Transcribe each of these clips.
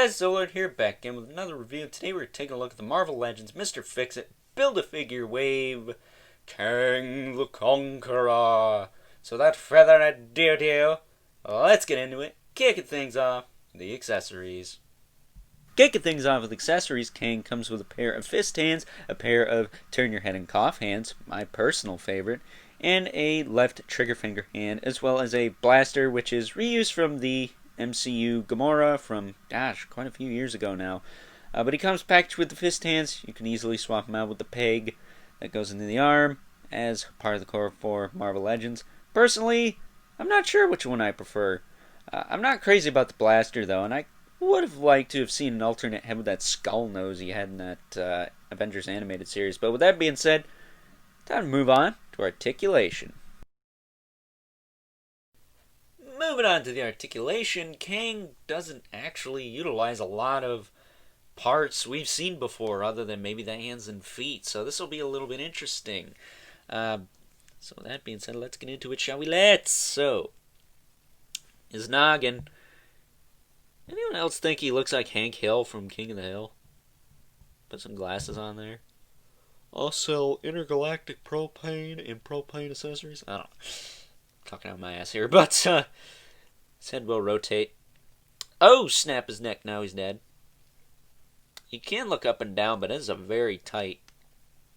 guys, Zollard here, back again with another review. Today we're taking a look at the Marvel Legends Mr. Fixit Build-A-Figure Wave Kang the Conqueror. So without further ado, let's get into it. Kicking things off, the accessories. Kicking things off with accessories, Kang comes with a pair of fist hands, a pair of turn your head and cough hands, my personal favorite, and a left trigger finger hand, as well as a blaster, which is reused from the MCU Gamora from, quite a few years ago now. But he comes packaged with the fist hands. You can easily swap him out with the peg that goes into the arm as part of the core for Marvel Legends. Personally, I'm not sure which one I prefer. I'm not crazy about the blaster, though, and I would have liked to have seen an alternate head with that skull nose he had in that Avengers animated series. But with that being said, time to move on to Articulation. Moving on to the Articulation, Kang doesn't actually utilize a lot of parts we've seen before other than maybe the hands and feet, so this will be a little bit interesting. So with that being said, let's get into it, shall we? So, his noggin. Anyone else think he looks like Hank Hill from King of the Hill? Put some glasses on there. I'll sell intergalactic propane and propane accessories. I don't know. Talking out my ass here, but his head will rotate. Oh, snap his neck. Now he's dead. You can look up and down, but it is a very tight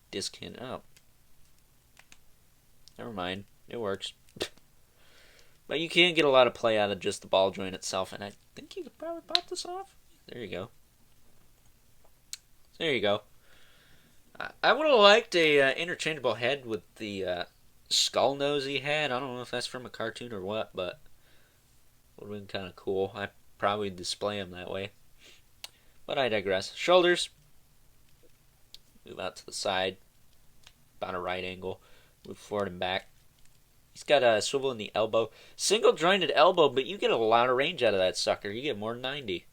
disc hand. Oh. Never mind. It works. But you can get a lot of play out of just the ball joint itself, and I think you could probably pop this off. There you go. There you go. I would have liked a interchangeable head with the skull nose he had. I don't know if that's from a cartoon or what, but would have been kind of cool. I'd probably display him that way. But I digress. Shoulders. Move out to the side. About a right angle. Move forward and back. He's got a swivel in the elbow. Single jointed elbow, but you get a lot of range out of that sucker. You get more than 90.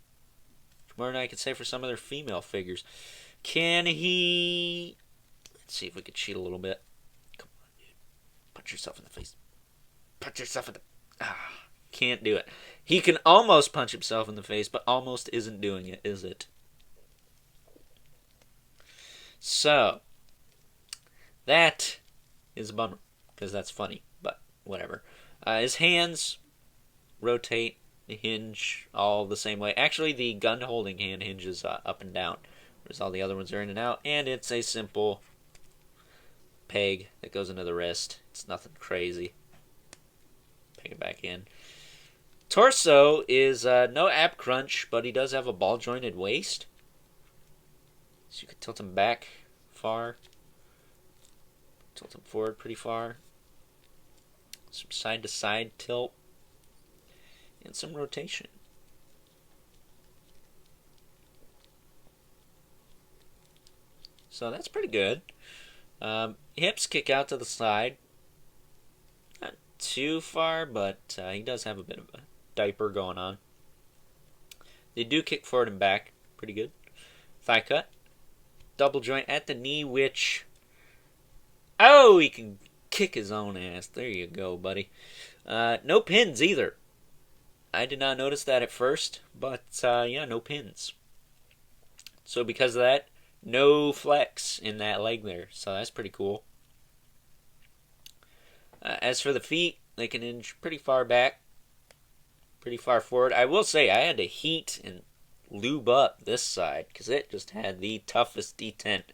More than I could say for some other female figures. Can he... Let's see if we can cheat a little bit. Come on, dude. Punch yourself in the face. Punch yourself in the... Can't do it. He can almost punch himself in the face, but almost isn't doing it, is it? So, that is a bummer, because that's funny, but whatever. His hands rotate, hinge all the same way. Actually, the gun-holding hand hinges up and down, whereas all the other ones are in and out, and it's a simple peg that goes into the wrist. It's nothing crazy. Peg it back in. Torso is no ab crunch, but he does have a ball-jointed waist. So you can tilt him back far. Tilt him forward pretty far. Some side-to-side tilt. And some rotation. So that's pretty good. Hips kick out to the side. Not too far, but he does have a bit of a diaper going on. They do kick forward and back. Pretty good. Thigh cut. Double joint at the knee, which... Oh, he can kick his own ass. There you go, buddy. No pins either. I did not notice that at first, but yeah, no pins. So because of that, no flex in that leg there. So that's pretty cool. As for the feet, they can hinge pretty far back, pretty far forward. I will say I had to heat and lube up this side because it just had the toughest detent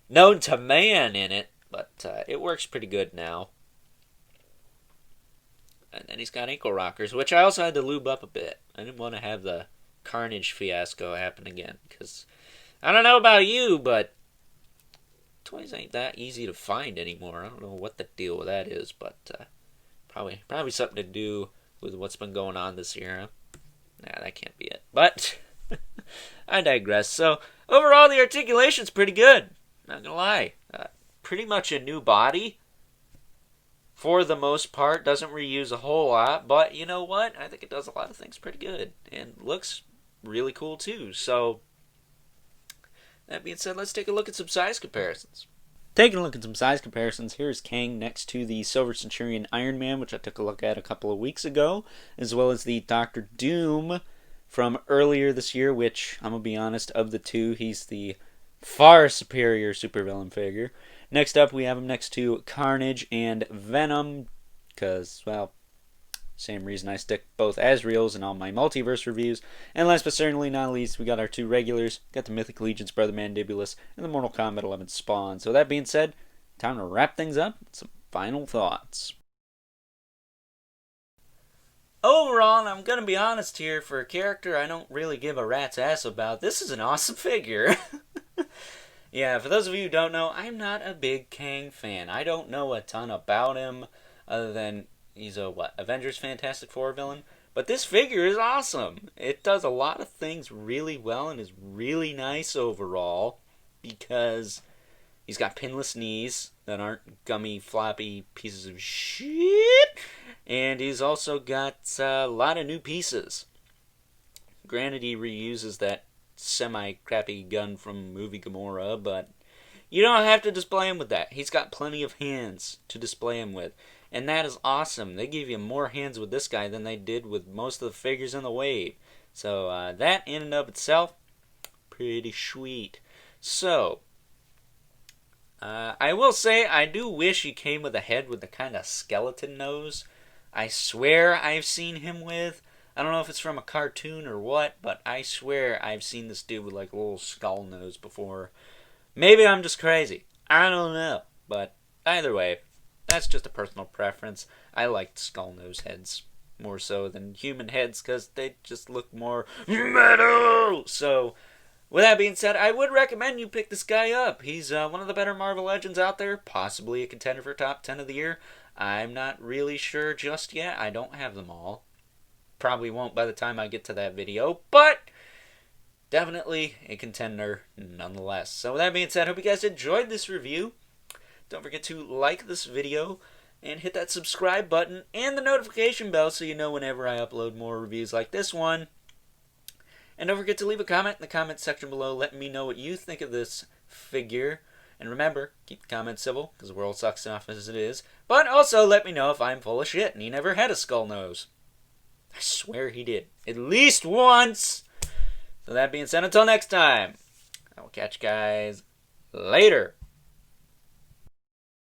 known to man in it, but it works pretty good now. And then he's got ankle rockers, which I also had to lube up a bit. I didn't want to have the Carnage fiasco happen again, because I don't know about you, but toys ain't that easy to find anymore. I don't know what the deal with that is, but probably something to do with what's been going on this year. Huh? Nah, that can't be it. But I digress. So overall, the articulation's pretty good. Not gonna lie. Pretty much a new body. For the most part, doesn't reuse a whole lot, but you know what? I think it does a lot of things pretty good, and looks really cool too. So, that being said, let's take a look at some size comparisons. Taking a look at some size comparisons, here's Kang next to the Silver Centurion Iron Man, which I took a look at a couple of weeks ago, as well as the Doctor Doom from earlier this year, which, I'm going to be honest, of the two, he's the far superior supervillain figure. Next up, we have him next to Carnage and Venom, because, well, same reason I stick both as reals in all my multiverse reviews. And last but certainly not least, we got our two regulars. Got the Mythic Legion's Brother Mandibulus and the Mortal Kombat 11 Spawn. So that being said, time to wrap things up with some final thoughts. Overall, and I'm going to be honest here, for a character I don't really give a rat's ass about, this is an awesome figure. Yeah, for those of you who don't know, I'm not a big Kang fan. I don't know a ton about him, other than he's a, Avengers Fantastic Four villain. But this figure is awesome. It does a lot of things really well and is really nice overall, because he's got pinless knees that aren't gummy, floppy pieces of shit. And he's also got a lot of new pieces. Granted, he reuses that semi-crappy gun from movie Gamora, but you don't have to display him with that. He's got plenty of hands to display him with. And that is awesome. They give you more hands with this guy than they did with most of the figures in the wave. So that in and of itself, pretty sweet. So, I will say I do wish he came with a head with the kind of skeleton nose I swear I've seen him with. I don't know if it's from a cartoon or what, but I swear I've seen this dude with like a little skull nose before. Maybe I'm just crazy. I don't know. But either way, that's just a personal preference. I liked skull nose heads more so than human heads because they just look more metal. So, with that being said, I would recommend you pick this guy up. He's one of the better Marvel Legends out there, possibly a contender for top 10 of the year. I'm not really sure just yet. I don't have them all. Probably won't by the time I get to that video, but definitely a contender nonetheless. So with that being said, I hope you guys enjoyed this review. Don't forget to like this video and hit that subscribe button and the notification bell so you know whenever I upload more reviews like this one. And don't forget to leave a comment in the comment section below letting me know what you think of this figure. And remember, keep the comments civil, because the world sucks enough as it is. But also let me know if I'm full of shit and he never had a skull nose. I swear he did. At least once! So that being said, until next time, I will catch you guys later.